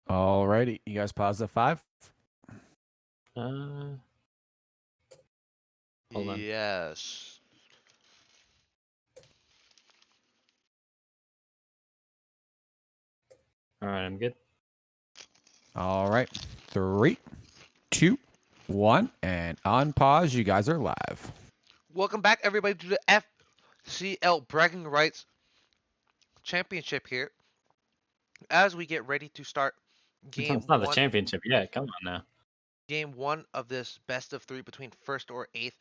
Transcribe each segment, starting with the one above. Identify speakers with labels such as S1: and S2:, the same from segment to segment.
S1: Alrighty, you guys pause at 5.
S2: Hold on.
S3: Yes.
S2: All right, I'm good.
S1: All right, 3, 2, 1, and on pause. You guys are live.
S3: Welcome back, everybody, to the FCL Bragging Rights Championship here. As we get ready to start game
S2: It's not the
S3: one,
S2: championship yet. Come on now.
S3: game one of this best of three between first or eighth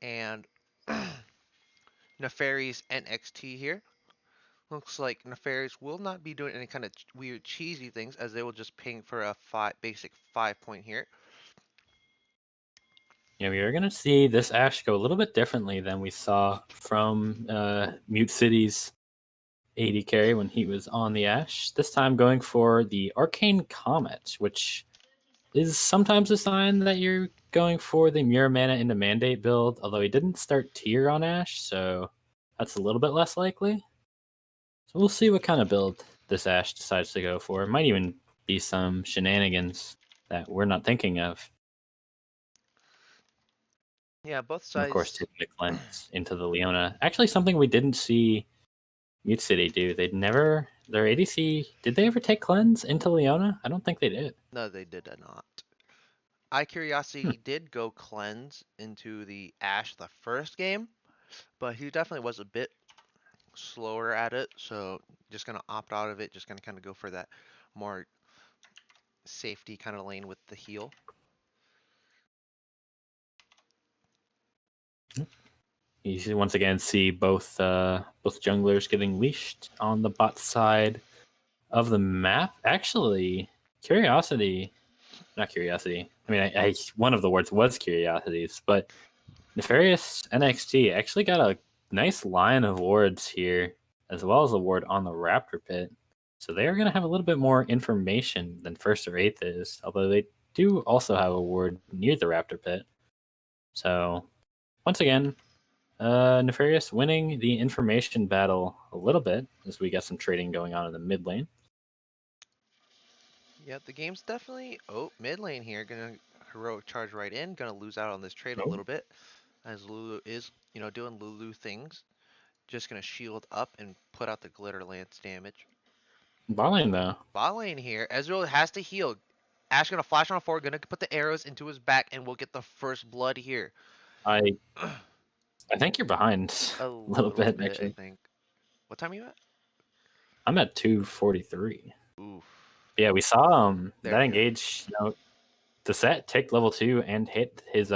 S3: and Nefarious NXT here. Looks like Nefarious will not be doing any kind of weird cheesy things, as they will just ping for a basic 5-point here.
S2: Yeah, we are going to see this Ash go a little bit differently than we saw from Mute City's AD carry when he was on the Ash. This time going for the Arcane Comet, which is sometimes a sign that you're going for the Mirror Mana into Mandate build, although he didn't start tier on Ash, so that's a little bit less likely. So we'll see what kind of build this Ash decides to go for. It might even be some shenanigans that we're not thinking of.
S3: Yeah, both
S2: And of course,
S3: sides.
S2: taking the cleanse into the Leona. Actually, something we didn't see Mute City do. Their ADC, did they ever take cleanse into Leona? I don't think they did.
S3: No, they did not. Curiosity did go cleanse into the Ash the first game, but he definitely was a bit slower at it, so just gonna opt out of it, just gonna kind of go for that more safety kind of lane with the heal.
S2: You once again see both junglers getting leashed on the bot side of the map. Actually, not curiosity. I mean, I one of the words was curiosities, but Nefarious NXT actually got a nice line of wards here, as well as a ward on the Raptor Pit. So they are going to have a little bit more information than First or Eighth is, although they do also have a ward near the Raptor Pit. So once again, Nefarious winning the information battle a little bit as we got some trading going on in the mid lane.
S3: Yeah, the game's definitely mid lane here, gonna heroic charge right in, gonna lose out on this trade a little bit, as Lulu is doing Lulu things. Just gonna shield up and put out the glitter lance damage.
S2: Bot lane though.
S3: Bot lane here, Ezreal has to heal. Ash gonna flash on 4, gonna put the arrows into his back, and we'll get the first blood here.
S2: I think you're behind
S3: A
S2: a little bit,
S3: bit, I
S2: actually.
S3: think. What time are you at?
S2: I'm at 243.
S3: Oof.
S2: Yeah, we saw
S3: There
S2: that
S3: we go.
S2: engage, the set ticked level 2 and hit his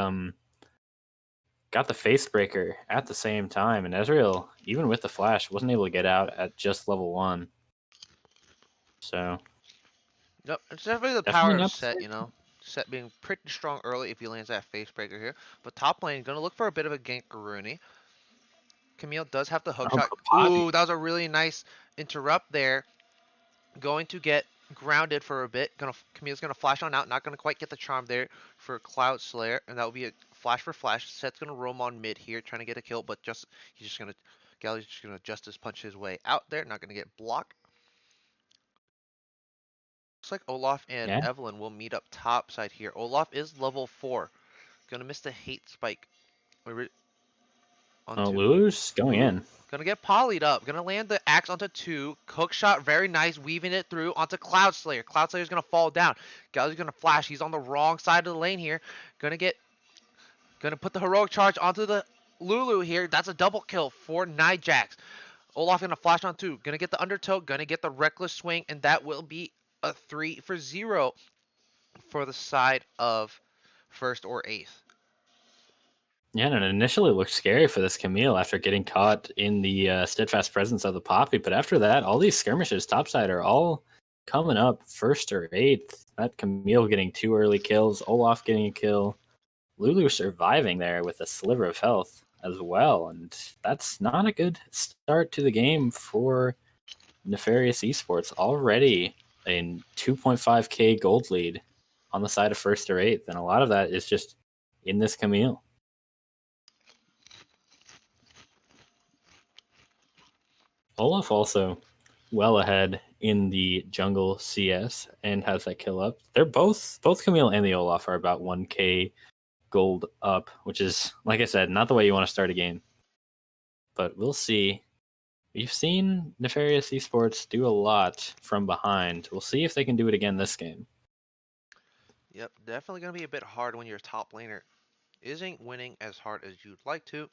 S2: got the face breaker at the same time, and Ezreal, even with the flash, wasn't able to get out at just level 1. So
S3: Nope, it's definitely the
S2: definitely
S3: power of
S2: not
S3: set, Set being pretty strong early if he lands that face breaker here. But top lane, gonna look for a bit of a gank Garuni. Camille does have the hook shot.
S2: Kapati.
S3: Ooh, that was a really nice interrupt there. Going to get grounded for a bit. Camille's gonna flash on out. Not gonna quite get the charm there for Cloud Slayer, and that will be a flash for flash. Set's gonna roam on mid here, trying to get a kill, but Galley's just gonna justice punch his way out there. Not gonna get blocked. Looks like Olaf and
S2: Yeah.
S3: Evelyn will meet up top side here. Olaf is level 4. Gonna miss the hate spike. Onto
S2: Lulu's going in.
S3: Gonna get polyed up. Gonna land the axe onto 2. Hook shot, very nice, weaving it through onto Cloud Slayer. Cloud Slayer's gonna fall down. Galley's gonna flash. He's on the wrong side of the lane here. Gonna put the heroic charge onto the Lulu here. That's a double kill for Nijax. Olaf gonna flash on 2. Gonna get the undertow. Gonna get the reckless swing, and that will be a 3-for-0 for the side of first or eighth.
S2: Yeah, and it initially looked scary for this Camille after getting caught in the steadfast presence of the Poppy, but after that, all these skirmishes topside are all coming up first or eighth. That Camille getting 2 early kills, Olaf getting a kill, Lulu surviving there with a sliver of health as well, and that's not a good start to the game for Nefarious Esports. Already a 2.5k gold lead on the side of first or eighth, and a lot of that is just in this Camille. Olaf also well ahead in the jungle CS and has that kill up. They're both Camille and the Olaf are about 1k gold up, which is, like I said, not the way you want to start a game. But we'll see. We've seen Nefarious Esports do a lot from behind. We'll see if they can do it again this game.
S3: Yep, definitely going to be a bit hard when your top laner isn't winning as hard as you'd like to.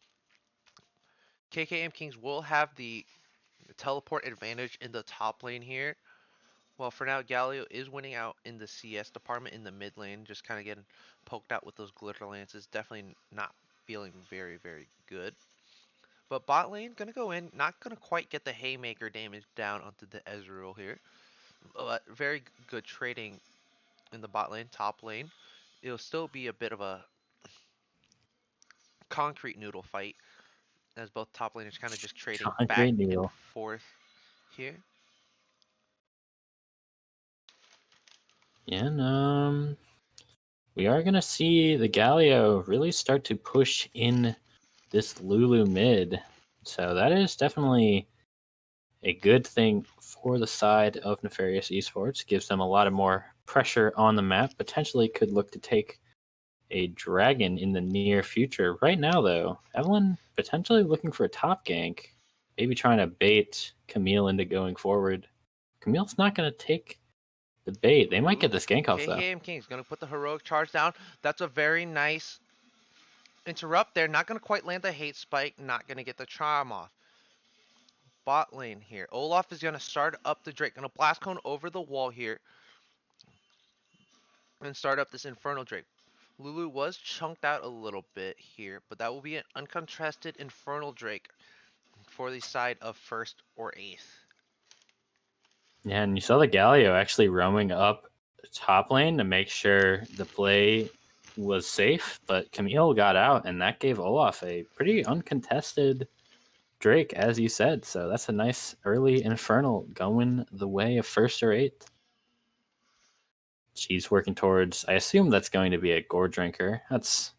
S3: KKM Kings will have the teleport advantage in the top lane here. Well, for now, Galio is winning out in the CS department in the mid lane, just kind of getting poked out with those glitter lances. Definitely not feeling very, very good. But bot lane, gonna go in, not gonna quite get the haymaker damage down onto the Ezreal here. But very good trading in the bot lane, top lane. It'll still be a bit of a concrete noodle fight, as both top laners kind of just trading back
S2: Concrete
S3: and
S2: noodle.
S3: forth here.
S2: Yeah, and we are gonna see the Galio really start to push in this Lulu mid. So that is definitely a good thing for the side of Nefarious Esports. Gives them a lot of more pressure on the map. Potentially could look to take a dragon in the near future. Right now, though, Evelyn potentially looking for a top gank. Maybe trying to bait Camille into going forward. Camille's not going to take the bait. They might get this gank off, though.
S3: KKM King's gonna put the heroic charge down. That's a very nice interrupt there. Not gonna quite land the hate spike. Not gonna get the charm off. Bot lane here. Olaf is gonna start up the Drake. Gonna blast cone over the wall here and start up this Infernal Drake. Lulu was chunked out a little bit here, but that will be an uncontested Infernal Drake for the side of first or eighth.
S2: Yeah, and you saw the Galio actually roaming up top lane to make sure the play was safe, but Camille got out, and that gave Olaf a pretty uncontested Drake, as you said. So that's a nice early Infernal going the way of first or eighth. She's working towards, I assume that's going to be a Gore Drinker. That's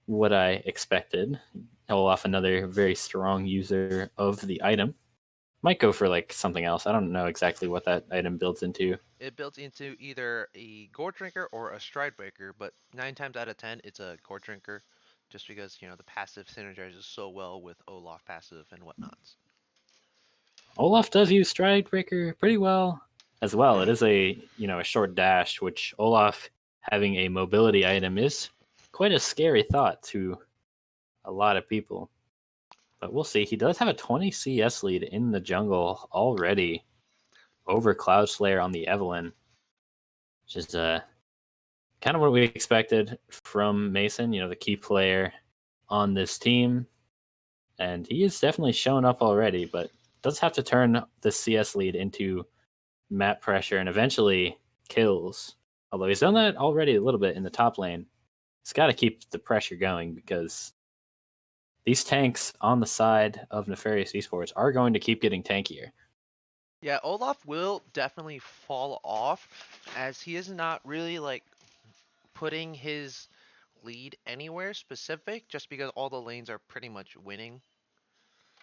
S2: what I expected. Olaf, another very strong user of the item. Might go for like something else. I don't know exactly what that item builds into.
S3: It builds into either a Gore Drinker or a Stride Breaker, but 9 times out of 10, it's a Gore Drinker, just because, you know, the passive synergizes so well with Olaf passive and whatnots.
S2: Olaf does use Stride Breaker pretty well as well. It is a a short dash, which Olaf having a mobility item is quite a scary thought to a lot of people. But we'll see. He does have a 20 CS lead in the jungle already over Cloudslayer on the Evelyn, which is kind of what we expected from Mason, the key player on this team. And he is definitely shown up already, but does have to turn the CS lead into map pressure and eventually kills. Although he's done that already a little bit in the top lane. He's got to keep the pressure going because these tanks on the side of Nefarious Esports are going to keep getting tankier.
S3: Yeah, Olaf will definitely fall off, as he is not really like putting his lead anywhere specific, just because all the lanes are pretty much winning.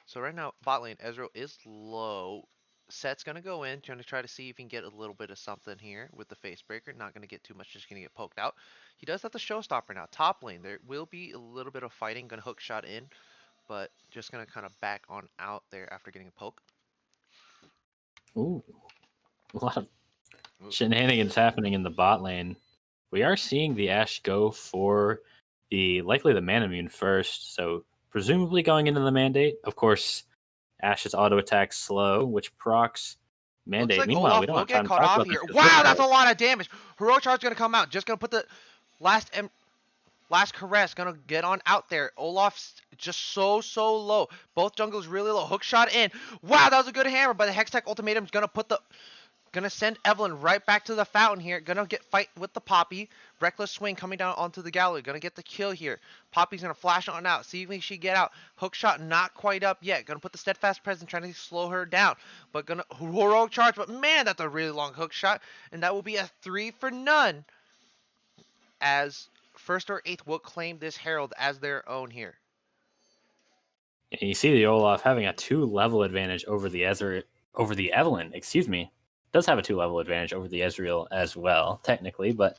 S3: So right now, bot lane, Ezreal is low. Set's gonna go in, trying to try to see if he can get a little bit of something here with the face breaker. Not gonna get too much, just gonna get poked out. He does have the showstopper now. Top lane, there will be a little bit of fighting, gonna hook shot in, but just gonna kind of back on out there after getting a poke.
S2: Ooh, a lot of shenanigans happening in the bot lane. We are seeing the Ashe go for likely the Manamune first, so presumably going into the Mandate. Of course, Ashe's auto attack slow, which procs Mandate.
S3: Looks like
S2: Meanwhile, we
S3: Olaf
S2: don't
S3: will
S2: have
S3: get
S2: time to
S3: caught
S2: talk
S3: off
S2: about
S3: here.
S2: this.
S3: Wow, that's a lot of damage. Heroic charge gonna come out. Just gonna put the last caress. Gonna get on out there. Olaf's just so low. Both jungles really low. Hook shot in. Wow, that was a good hammer. But the Hextech ultimatum's gonna send Evelyn right back to the fountain here. Gonna get fight with the Poppy. Reckless swing coming down onto the gallery. Gonna get the kill here. Poppy's gonna flash on out. See if she get out. Hook shot not quite up yet. Gonna put the steadfast presence trying to slow her down. But gonna heroic charge. But man, that's a really long hook shot. And that will be a 3 for none. As first or eighth will claim this Herald as their own here.
S2: And you see the Olaf having a 2-level advantage over the over the Evelyn, excuse me, does have a 2-level advantage over the Ezreal as well, technically, but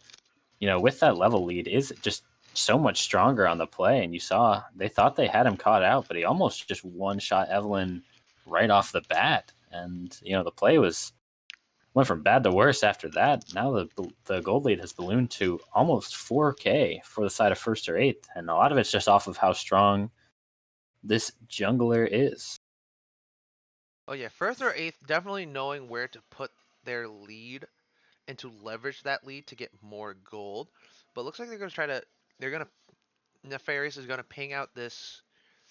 S2: with that level lead, is just so much stronger on the play. And you saw they thought they had him caught out, but he almost just one-shot Evelyn right off the bat. And the play went from bad to worse after that. Now the gold lead has ballooned to almost 4K for the side of first or eighth, and a lot of it's just off of how strong this jungler is.
S3: Oh yeah, first or eighth, definitely knowing where to put their lead and to leverage that lead to get more gold. But looks like Nefarious is gonna ping out this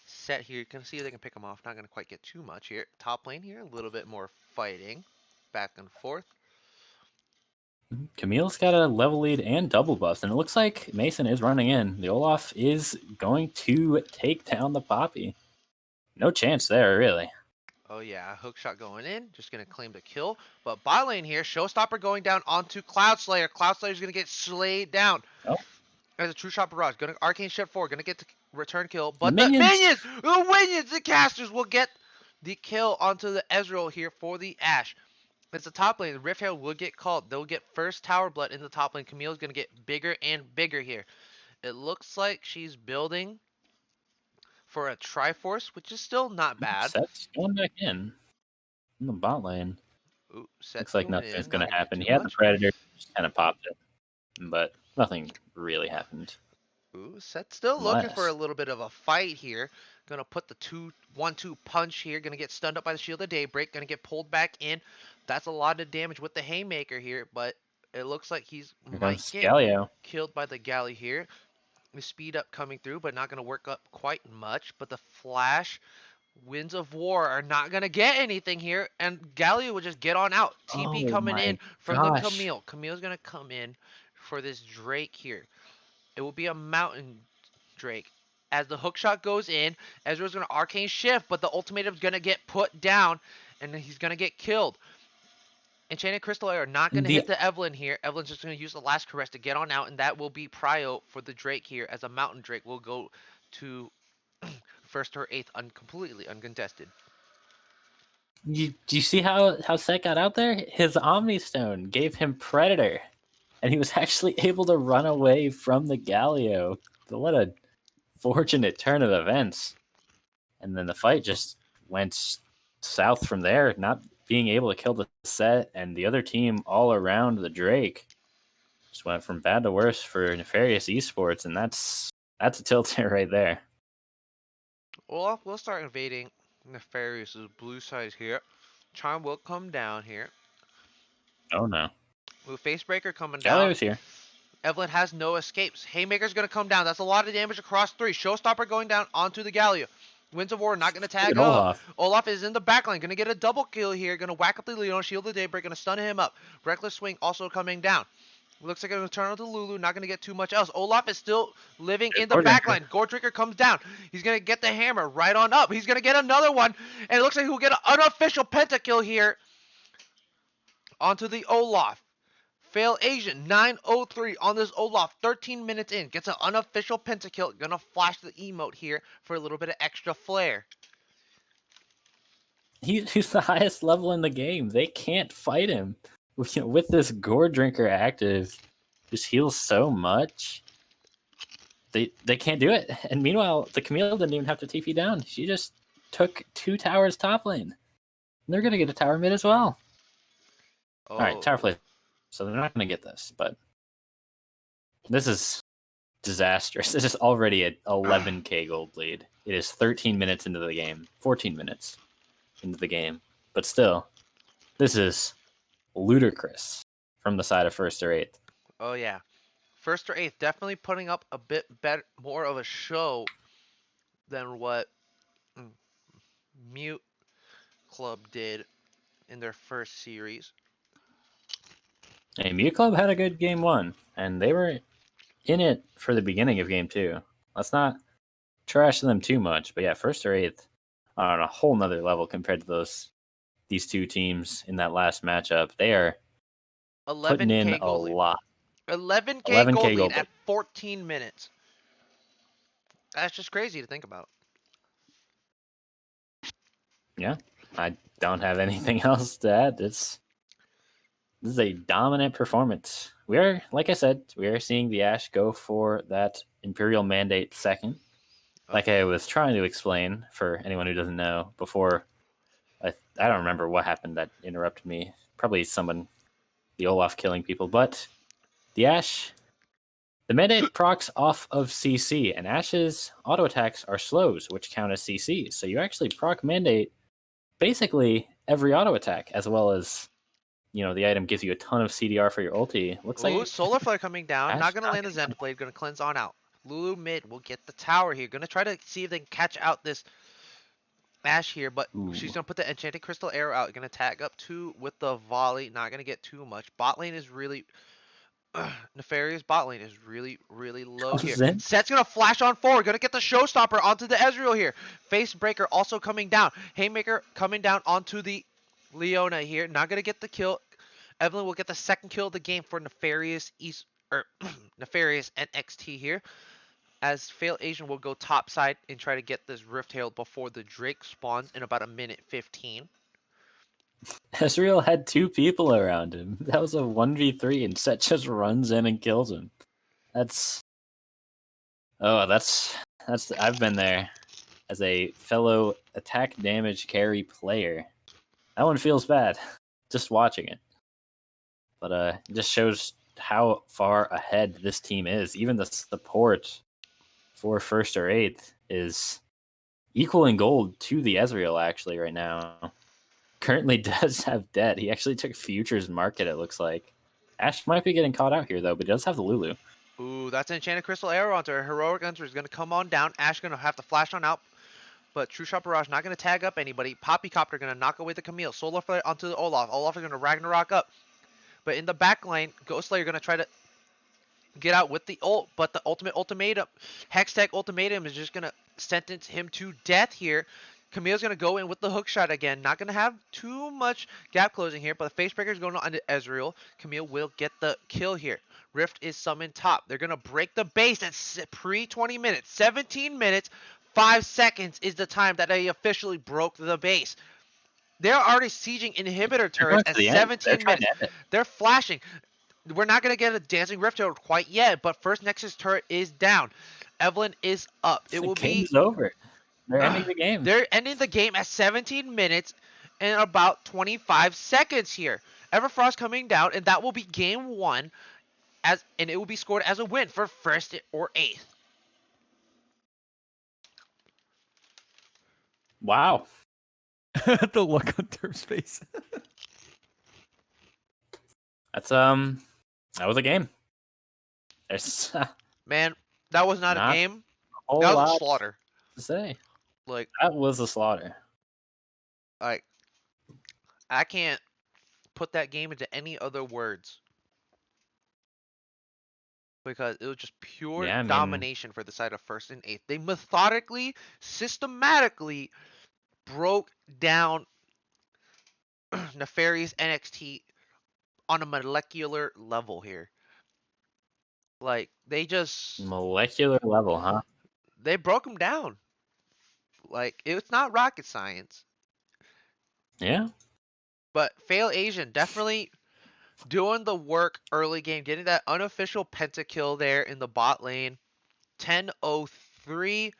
S3: set here. Gonna see if they can pick him off. Not gonna quite get too much here. Top lane here, a little bit more fighting, back and forth.
S2: Camille's got a level lead and double buffs, and it looks like Mason is running in. The Olaf is going to take down the Poppy. No chance there, really.
S3: Oh yeah, hook shot going in, just gonna claim the kill. But bot lane here, Showstopper going down onto Cloudslayer. Cloudslayer's gonna get slayed down.
S2: Oh.
S3: There's a true shot barrage. Gonna arcane shift forward, gonna get the return kill. But
S2: The minions!
S3: the casters will get the kill onto the Ezreal here for the Ashe. It's the top lane. The Rift Herald will get called. They'll get first tower blood in the top lane. Camille's gonna get bigger and bigger here. It looks like she's building for a Triforce, which is still not bad.
S2: Set's going back in the bot lane.
S3: Ooh,
S2: Looks like nothing's going to happen. He
S3: had
S2: had the Predator, just kind of popped it, but nothing really happened.
S3: Ooh, Seth still looking for a little bit of a fight here. Gonna put the 1-2 punch here. Gonna get stunned up by the Shield of Daybreak. Gonna get pulled back in. That's a lot of damage with the Haymaker here, but it looks like he's might get
S2: Galio.
S3: killed by the Galley here. The speed up coming through, but not gonna work up quite much. But the Flash, Winds of War are not gonna get anything here, and Galio will just get on out. TP coming in from the Camille. Camille's gonna come in for this Drake here. It will be a mountain Drake. As the hookshot goes in, Ezreal's going to arcane shift, but the ultimatum's going to get put down, and he's going to get killed. Enchanted Crystal are not going to hit the Evelyn here. Evelyn's just going to use the last caress to get on out, and that will be prio for the Drake here, as a mountain Drake will go to first or eighth completely uncontested.
S2: Do you see how Set got out there? His Omni Stone gave him Predator, and he was actually able to run away from the Galio. What a fortunate turn of events. And then the fight just went south from there, not being able to kill the Set, and the other team all around the Drake just went from bad to worse for Nefarious Esports, and that's a tilter right there.
S3: Well, we'll start invading Nefarious' blue side here. Charm will come down here.
S2: Oh no.
S3: With Facebreaker coming down.
S2: Galio's here.
S3: Evelyn has no escapes. Haymaker's going to come down. That's a lot of damage across three. Showstopper going down onto the Galio. Winds of War not going to tag up. Olaf is in the backline. Going to get a double kill here. Going to whack up the Leon. Shield the Daybreak. Going to stun him up. Reckless Swing also coming down. Looks like going to turn on to Lulu. Not going to get too much else. Olaf is still living in the backline. Goredrinker comes down. He's going to get the hammer right on up. He's going to get another one. And it looks like he'll get an unofficial pentakill here onto the Olaf. Fail Asian 903 on this Olaf, 13 minutes in, gets an unofficial pentakill. Gonna flash the emote here for a little bit of extra flair.
S2: He's the highest level in the game. They can't fight him. With this Goredrinker active, just heals so much. They can't do it. And meanwhile, the Camille didn't even have to TP down. She just took 2 towers top lane. And they're gonna get a tower mid as well.
S3: Oh.
S2: All right, tower play. So they're not going to get this, but this is disastrous. This is already an 11k gold lead. It is 13 minutes into the game, 14 minutes into the game, but still, this is ludicrous from the side of first or eighth.
S3: Oh yeah, first or eighth definitely putting up a bit better, more of a show than what Mute Club did in their first series.
S2: Hey, Mute Club had a good game 1, and they were in it for the beginning of game 2. Let's not trash them too much, but yeah, first or eighth are on a whole nother level compared to these two teams in that last matchup. They are putting in a lot.
S3: 11k gold lead at 14 minutes. That's just crazy to think about.
S2: Yeah. I don't have anything else to add. This is a dominant performance. We are, like I said, we are seeing the Ash go for that Imperial Mandate second. Like I was trying to explain for anyone who doesn't know before, I don't remember what happened that interrupted me. Probably someone, the Olaf killing people, but the Ash, the Mandate procs off of CC, and Ash's auto attacks are slows, which count as CC. So you actually proc Mandate basically every auto attack, as well as, the item gives you a ton of CDR for your ulti. Looks
S3: Ooh,
S2: like
S3: Solar Flare coming down.
S2: Ash
S3: Not gonna
S2: not
S3: land the
S2: getting
S3: Zen Blade. Gonna cleanse on out. Lulu mid will get the tower here. Gonna try to see if they can catch out this Ash here, but she's
S2: Ooh.
S3: gonna put the Enchanted Crystal Arrow out. Gonna tag up two with the volley. Not gonna get too much. Bot lane is really Nefarious bot lane is really, really low here.
S2: Zen?
S3: Set's gonna flash on forward. Gonna get the showstopper onto the Ezreal here. Face breaker also coming down. Haymaker coming down onto the Leona here. Not gonna get the kill. Evelyn will get the second kill of the game for Nefarious Nefarious NXT here. As Fail Asian will go top side and try to get this Rift Herald before the Drake spawns in about a minute 15.
S2: Ezreal had two people around him. That was a 1v3, and Set just runs in and kills him. That's I've been there as a fellow attack damage carry player. That one feels bad, just watching it. But it just shows how far ahead this team is. Even the support for first or eighth is equal in gold to the Ezreal actually right now. Currently does have debt. He actually took futures market, it looks like. Ash might be getting caught out here though, but he does have the Lulu.
S3: Ooh, that's an Enchanted Crystal Arrow onto her. Heroic Hunter is gonna come on down. Ash gonna have to flash on out. But True Shot Barrage not going to tag up anybody. Poppycopter going to knock away the Camille. Solar Flare onto the Olaf. Olaf is going to Ragnarok up. But in the back lane, Ghost Slayer going to try to get out with the ult. But the ultimate ultimatum, Hextech ultimatum is just going to sentence him to death here. Camille's going to go in with the hook shot again. Not going to have too much gap closing here. But the Facebreaker is going on to Ezreal. Camille will get the kill here. Rift is summoned top. They're going to break the base at pre-20 minutes. 17 minutes. 5 seconds is the time that they officially broke the base. They're already sieging inhibitor turrets at 17 minutes. They're flashing. We're not going to get a Dancing Rift Herald quite yet, but first Nexus turret is down. Evelyn is up. It will be...
S2: Game's over. They're ending the game.
S3: They're ending the game at 17 minutes and about 25 seconds here. Everfrost coming down, and that will be game 1, and it will be scored as a win for first or eighth.
S2: Wow.
S1: The look on Turf's face.
S2: That's that was a game. There's
S3: Man, that was not a game.
S2: a whole
S3: That was
S2: lot
S3: a slaughter.
S2: to say.
S3: Like,
S2: That was a slaughter.
S3: I can't put that game into any other words. Because it was just pure domination for the side of first and eighth. They methodically, systematically broke down Nefarious NXT on a molecular level here. Like, they just...
S2: Molecular level, huh?
S3: They broke them down. Like, it's not rocket science.
S2: Yeah.
S3: But Fail Asian definitely doing the work early game, getting that unofficial pentakill there in the bot lane. 10:03,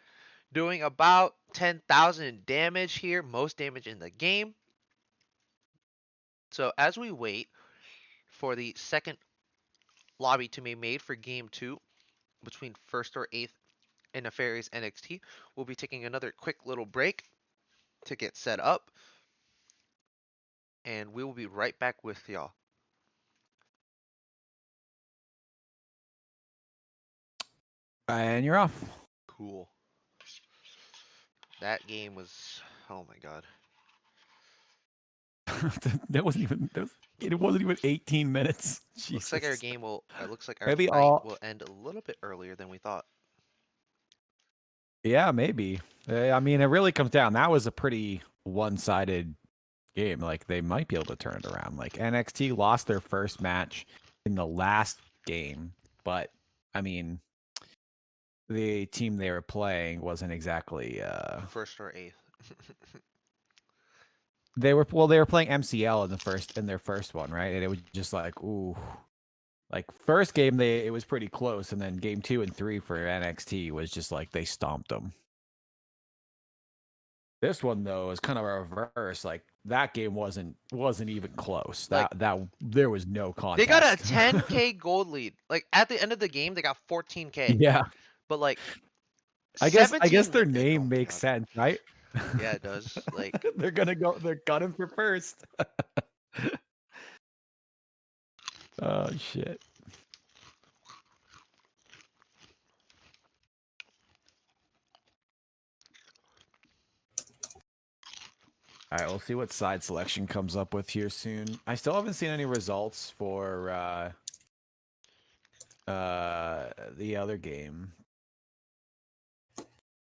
S3: doing about 10,000 damage here, most damage in the game. So as we wait for the second lobby to be made for game 2 between first or eighth and Nefarious NXT, we'll be taking another quick little break to get set up. And we will be right back with y'all.
S1: And you're off.
S3: Cool. That game was, oh my god.
S1: That wasn't even. It wasn't even 18 minutes. Jesus.
S3: Looks like our game will. It looks like our
S1: Maybe
S3: night will end a little bit earlier than we thought.
S1: Yeah, maybe. I mean, it really comes down. That was a pretty one-sided game. Like, they might be able to turn it around. Like, NXT lost their first match in the last game, but I mean, the team they were playing wasn't exactly
S3: First or eighth.
S1: They were playing MCL in their first one, right? And it was just like, ooh. Like first game it was pretty close, and then game 2 and 3 for NXT was just like they stomped them. This one though is kind of a reverse. Like that game wasn't even close.
S3: Like-
S1: That there was no contest.
S3: They got a 10K gold lead. Like at the end of the game, they got 14K.
S1: Yeah,
S3: But like,
S1: I guess
S3: 17
S1: their
S3: oh
S1: name
S3: my
S1: makes
S3: God.
S1: sense, right?
S3: Yeah, it does. Like,
S1: they're gunning for first. Oh shit. All right, we'll see what side selection comes up with here soon. I still haven't seen any results for the other game.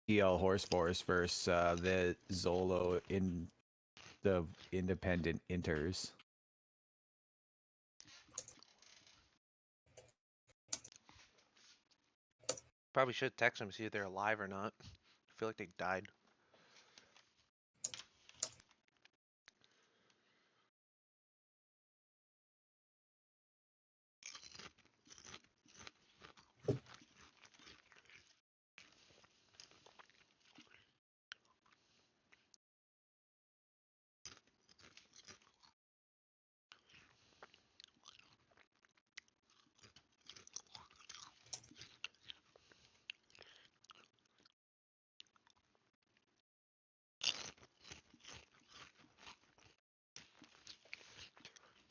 S1: TL Horse Force versus the Zolo in the independent inters.
S3: probably should text them see if they're alive or not. I feel like they died.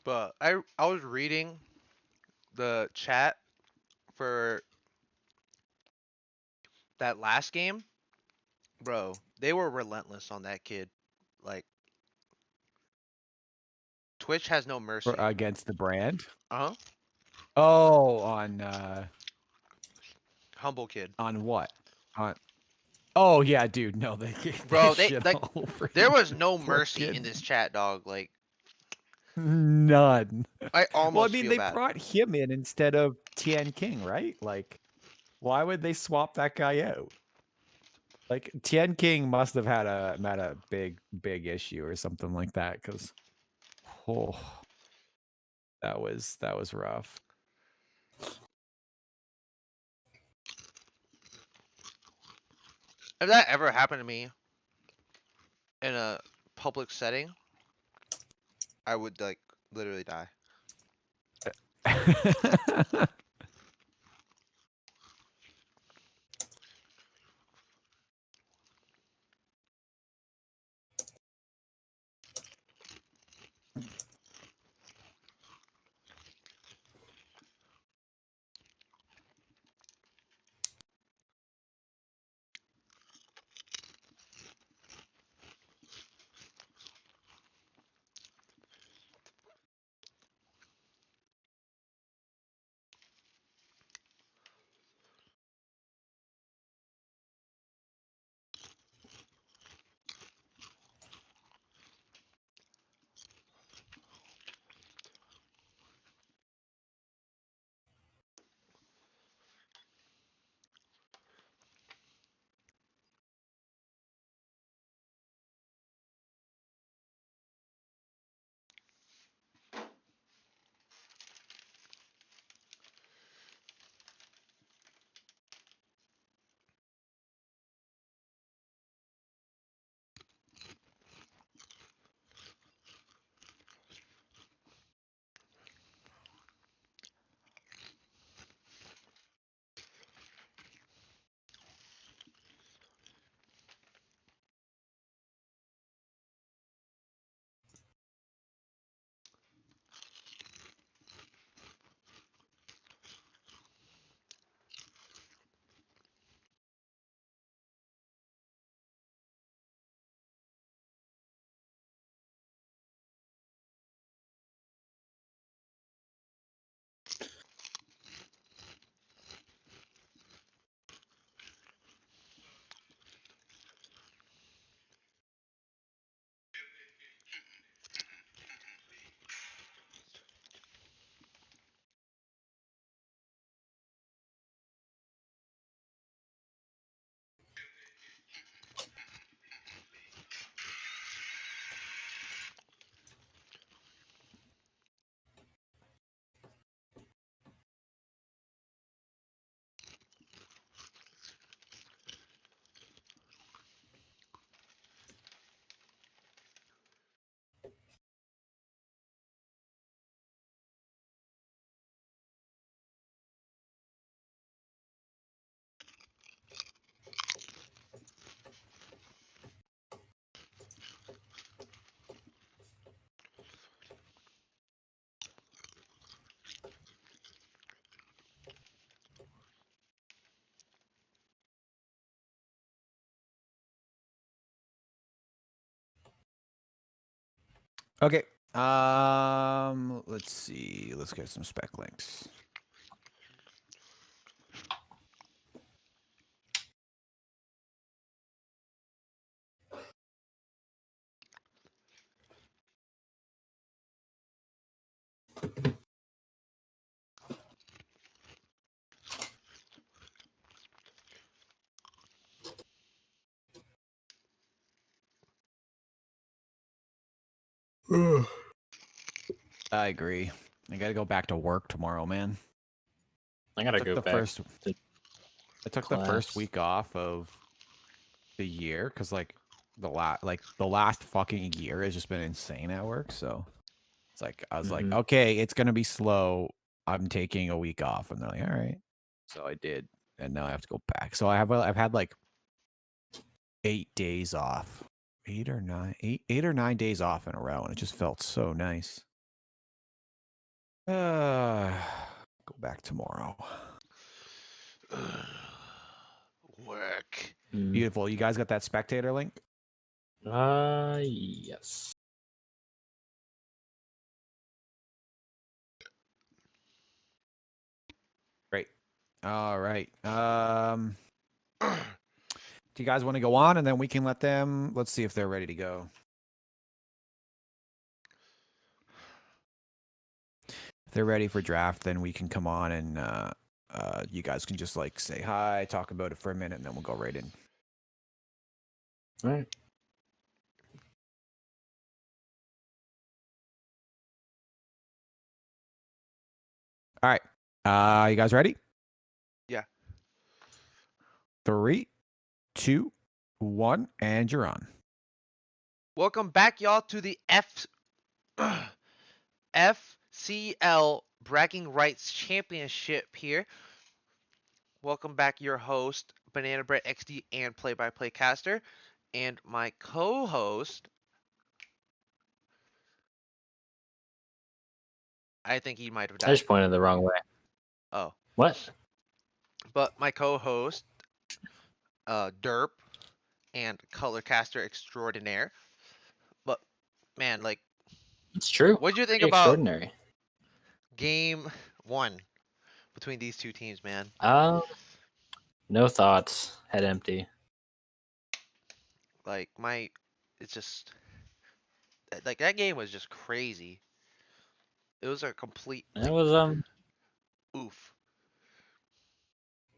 S3: But I was reading the chat for that last game, bro. They were relentless on that kid. Like Twitch has no mercy.
S1: Against the brand.
S3: Uh-huh.
S1: Oh,
S3: Humble kid.
S1: on what? On Oh yeah, dude. No, they
S3: Bro, they
S1: shit
S3: like
S1: all over
S3: there
S1: him.
S3: was no
S1: Poor
S3: mercy
S1: kid.
S3: in this chat, dog. Like
S1: None.
S3: I
S1: Well, I
S3: almost
S1: mean,
S3: feel
S1: they
S3: bad.
S1: brought him in instead of Tian King, right? Like, why would they swap that guy out? Like, Tian King must have had a big issue or something like that, because oh, that was rough.
S3: If that ever happened to me in a public setting, I would like literally die.
S1: Okay. Let's see. Let's get some spec links. I agree. I gotta go back to work tomorrow, man.
S2: I gotta
S1: Took
S2: go
S1: the
S2: back
S1: first.
S2: to
S1: I took the first
S2: class.
S1: week off of the year because like the last fucking year has just been insane at work. So it's like I was like,
S2: Mhm.
S1: okay, it's gonna be slow. I'm taking a week off, and they're like, all right. So I did, and now I have to go back. So I've had like 8 days off, 8 or 9 days off in a row, and it just felt so nice. Go back tomorrow.
S3: Work.
S2: Mm.
S1: Beautiful. You guys got that spectator link?
S2: Yes.
S1: Great. All right. Do you guys want to go on, and then we can let them? Let's see if they're ready to go. If they're ready for draft, then we can come on, and you guys can just like say hi, talk about it for a minute, and then we'll go right in.
S2: All right.
S1: All right. You guys ready?
S3: Yeah.
S1: 3, 2, 1, and you're on.
S3: Welcome back, y'all, to the FCL Bragging Rights Championship here. Welcome back, your host, Banana Bread XD and play-by-play caster, and my co-host. I think he might have
S2: I
S3: died.
S2: just pointed the wrong way.
S3: Oh,
S2: What?
S3: but my co-host, Derp, and color caster extraordinaire. But man, like,
S2: It's true.
S3: what did you think
S2: Pretty
S3: about
S2: extraordinary.
S3: game 1 between these two teams, man?
S2: No thoughts. Head empty.
S3: Like it's just like that game was just crazy. It was a complete
S2: It was
S3: oof.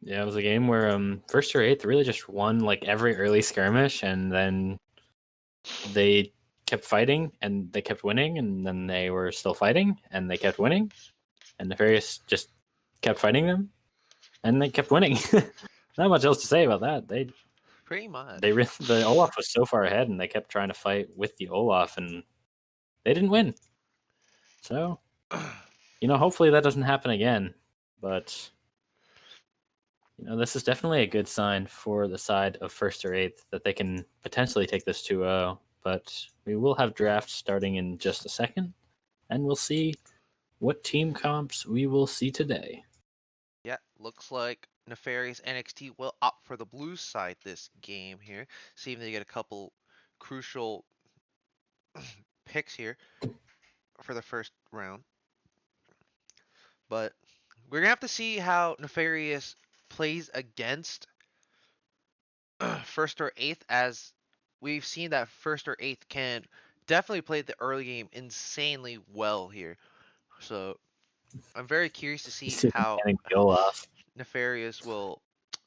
S2: yeah, it was a game where first or eighth really just won like every early skirmish, and then they kept fighting and they kept winning, and then they were still fighting and they kept winning, and Nefarious just kept fighting them and they kept winning. Not much else to say about that.
S3: Pretty much.
S2: The Olaf was so far ahead, and they kept trying to fight with the Olaf, and they didn't win. So hopefully that doesn't happen again. But this is definitely a good sign for the side of first or eighth that they can potentially take this 2-0. But we will have drafts starting in just a second, and we'll see what team comps we will see today.
S3: Yeah, looks like Nefarious NXT will opt for the blue side this game here. See if they get a couple crucial picks here for the first round. But we're gonna have to see how Nefarious plays against first or eighth, as we've seen that first or eighth can definitely play the early game insanely well here. So I'm very curious to
S2: You
S3: see
S2: see them
S3: how
S2: getting the Olaf.
S3: Nefarious will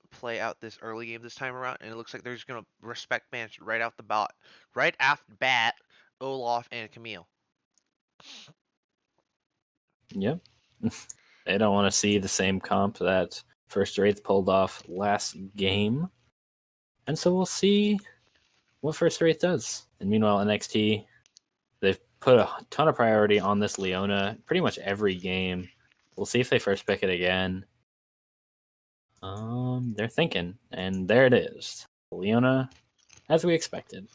S3: play out this early game this time around, and it looks like they're just gonna respect match right out the bat, right after bat, Olaf and Camille.
S2: Yep. They don't want to see the same comp that first or eighth pulled off last game. And so we'll see what first or eighth does. And meanwhile, NXT, they've put a ton of priority on this Leona pretty much every game. We'll see if they first pick it again. They're thinking, and there it is. Leona, as we expected.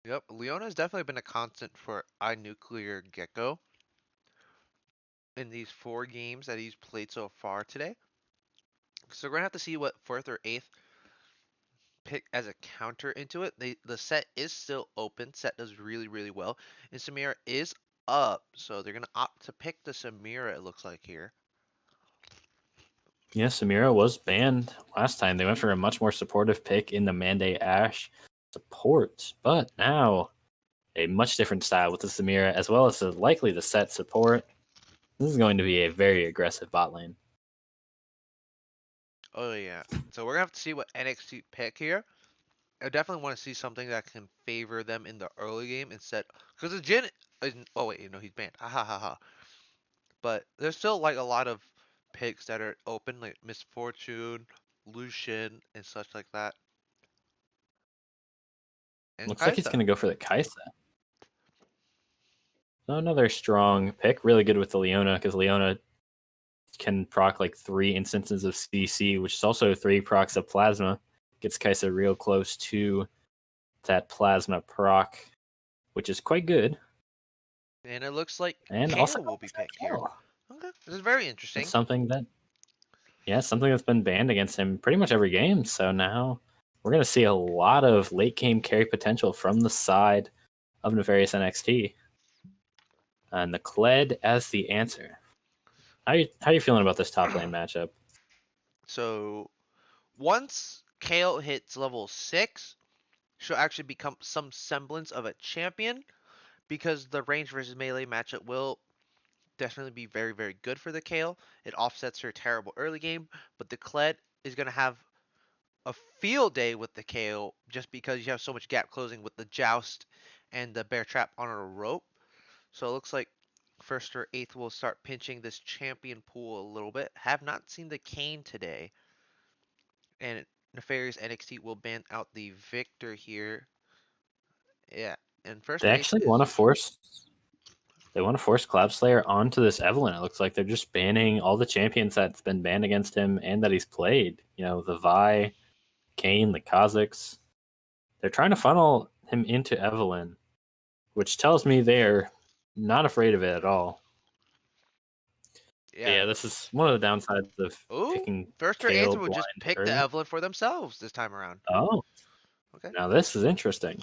S3: Yep, Leona's definitely been a constant for iNuclear Gecko in these 4 games that he's played so far today. So we're gonna have to see what fourth or eighth pick as a counter into it. The set is still open. Set does really, really well. And Samira is up, so they're gonna opt to pick the Samira, it looks like here.
S2: Yeah, Samira was banned last time. They went for a much more supportive pick in the Mande Ash support, but now a much different style with the Samira, as well as likely the set support. This is going to be a very aggressive bot lane.
S3: Oh yeah. So we're gonna have to see what NXT pick here. I definitely want to see something that can favor them in the early game instead, because the Jin. Oh wait, he's banned. Ha ha ha ha. But there's still like a lot of picks that are open, like Misfortune, Lucian, and such like that. And
S2: Looks like he's
S3: Kaisa.
S2: going to go for the Kaisa. So another strong pick. Really good with the Leona, because Leona can proc like 3 instances of CC, which is also 3 procs of Plasma. Gets Kaisa real close to that Plasma proc, which is quite good.
S3: And it looks like
S2: And
S3: Kale
S2: also
S3: will be picked here.
S2: Kale.
S3: Okay, this is very interesting.
S2: It's something that's been banned against him pretty much every game. So now we're going to see a lot of late game carry potential from the side of Nefarious NXT. And the Kled as the answer. How you feeling about this top lane matchup?
S3: So once Kale hits level 6, she'll actually become some semblance of a champion, because the range versus melee matchup will definitely be very, very good for the Kale. It offsets her terrible early game, but the Kled is going to have a field day with the Kale just because you have so much gap closing with the Joust and the Bear Trap on a rope. So it looks like first or eighth will start pinching this champion pool a little bit. Have not seen the Kane today. And Nefarious NXT will ban out the Victor here. Yeah. And first
S2: They
S3: or eighth
S2: actually
S3: is
S2: want to force Cloud Slayer onto this Evelyn. It looks like they're just banning all the champions that's been banned against him and that he's played. You know, the Vi, Kane, the Kazakhs. They're trying to funnel him into Evelyn, which tells me they're not afraid of it at all. But yeah, this is one of the downsides of
S3: Ooh,
S2: picking
S3: first or eighth
S2: Kale
S3: will just
S2: blind
S3: pick the
S2: early.
S3: Evelyn for themselves this time around.
S2: Oh,
S3: Okay.
S2: now this is interesting.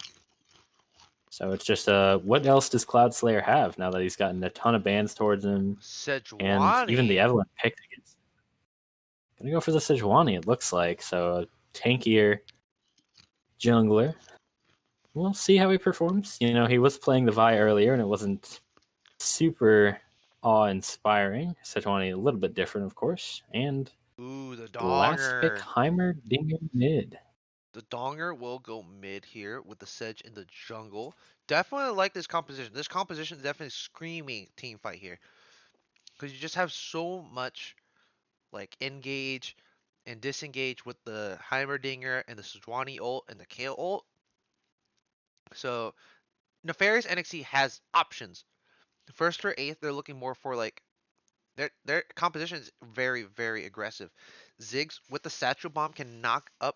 S2: So it's just what else does Cloud Slayer have now that he's gotten a ton of bans towards him? And even the
S3: Sejuani.
S2: Evelyn picked against him. Gonna go for the Sejuani, it looks like. So a tankier jungler. We'll see how he performs. You know, he was playing the Vi earlier and it wasn't super awe-inspiring. Sejuani a little bit different, of course. And
S3: Ooh, the
S2: last pick,
S3: Donger.
S2: Heimerdinger mid.
S3: The Donger will go mid here with the Sedge in the jungle. Definitely like this composition. This composition is definitely screaming team fight here. Because you just have so much like engage and disengage with the Heimerdinger and the Sejuani ult and the Kale ult. So Nefarious NXT has options. First or eighth, they're looking more for like their composition is very, very aggressive. Ziggs with the Satchel Bomb can knock up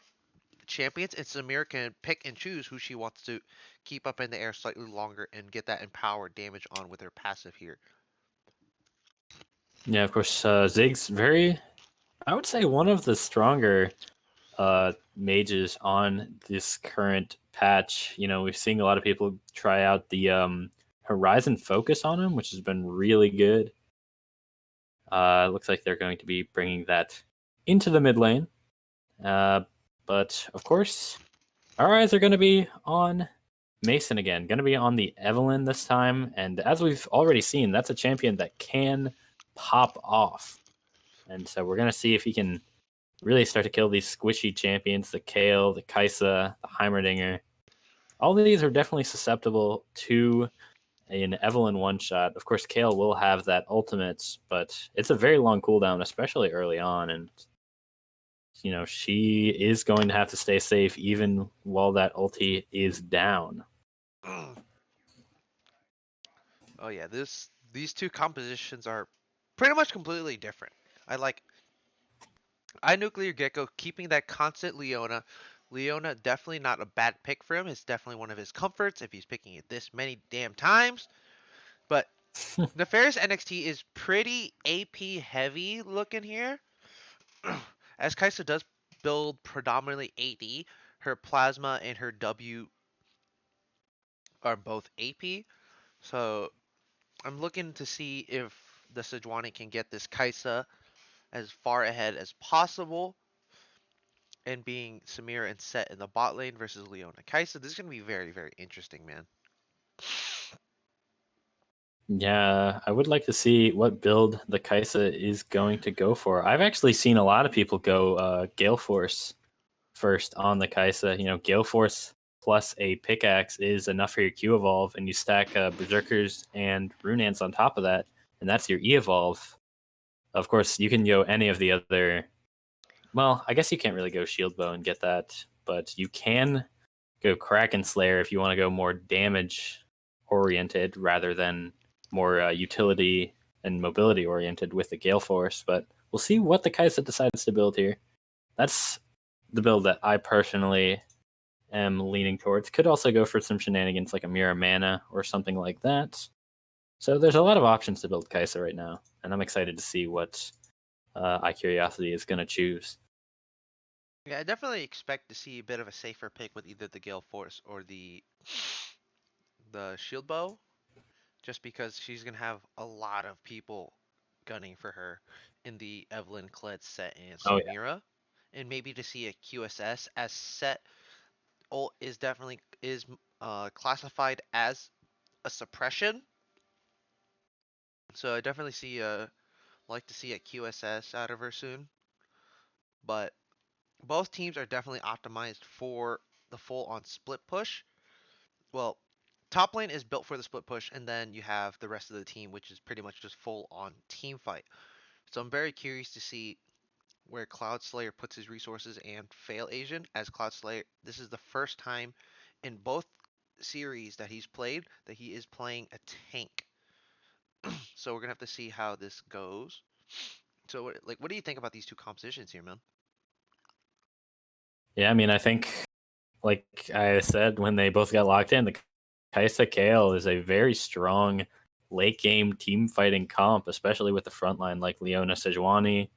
S3: champions, and Samir can pick and choose who she wants to keep up in the air slightly longer and get that empowered damage on with her passive here.
S2: Yeah, of course, Ziggs I would say one of the stronger mages on this current patch. You know, we're seeing a lot of people try out the Horizon Focus on him, which has been really good. Looks like they're going to be bringing that into the mid lane. But of course, our eyes are going to be on Mason again. Going to be on the Evelyn this time. And as we've already seen, that's a champion that can pop off. And so we're going to see if he can really start to kill these squishy champions, the Kale, the Kaisa, the Heimerdinger. All of these are definitely susceptible to an Evelyn one-shot. Of course, Kale will have that ultimate, but it's a very long cooldown, especially early on, and you know, she is going to have to stay safe even while that ulti is down.
S3: Oh yeah, these two compositions are pretty much completely different. I Nuclear Gecko keeping that constant Leona. Leona definitely not a bad pick for him. It's definitely one of his comforts if he's picking it this many damn times. But Nefarious NXT is pretty AP heavy looking here. As Kaisa does build predominantly AD, her Plasma and her W are both AP. So I'm looking to see if the Sejuani can get this Kaisa as far ahead as possible, and being Samira and Set in the bot lane versus Leona. Kaisa, this is going to be very, very interesting, man.
S2: Yeah, I would like to see what build the Kaisa is going to go for. I've actually seen a lot of people go Gale Force first on the Kaisa. You know, Gale Force plus a pickaxe is enough for your Q evolve, and you stack Berserkers and Runeants on top of that, and that's your E evolve. Of course, you can go any of the other. Well, I guess you can't really go Shield Bow and get that, but you can go Kraken Slayer if you want to go more damage oriented rather than more utility and mobility oriented with the Gale Force. But we'll see what the Kaisa decides to build here. That's the build that I personally am leaning towards. Could also go for some shenanigans like a Mirror Mana or something like that. So there's a lot of options to build Kaisa right now, and I'm excited to see what iCuriosity is going to choose.
S3: Yeah, I definitely expect to see a bit of a safer pick with either the Gale Force or the Shield Bow, just because she's gonna have a lot of people gunning for her in the Evelyn, Kled, Set, and
S2: Oh yeah,
S3: Samira, and maybe to see a QSS as Set ult is definitely classified as a suppression. So I definitely see like to see a QSS out of her soon, but both teams are definitely optimized for the full on split push. Well, top lane is built for the split push, and then you have the rest of the team, which is pretty much just full on team fight. So I'm very curious to see where Cloud Slayer puts his resources and fail Asian as Cloud Slayer. This is the first time in both series that he's played that he is playing a tank. So we're gonna have to see how this goes. So what do you think about these two compositions here, man?
S2: yeah. I mean, I think, like I said, when they both got locked in, the Kaisa Kale is a very strong late game team fighting comp, especially with the front line like Leona Sejuani.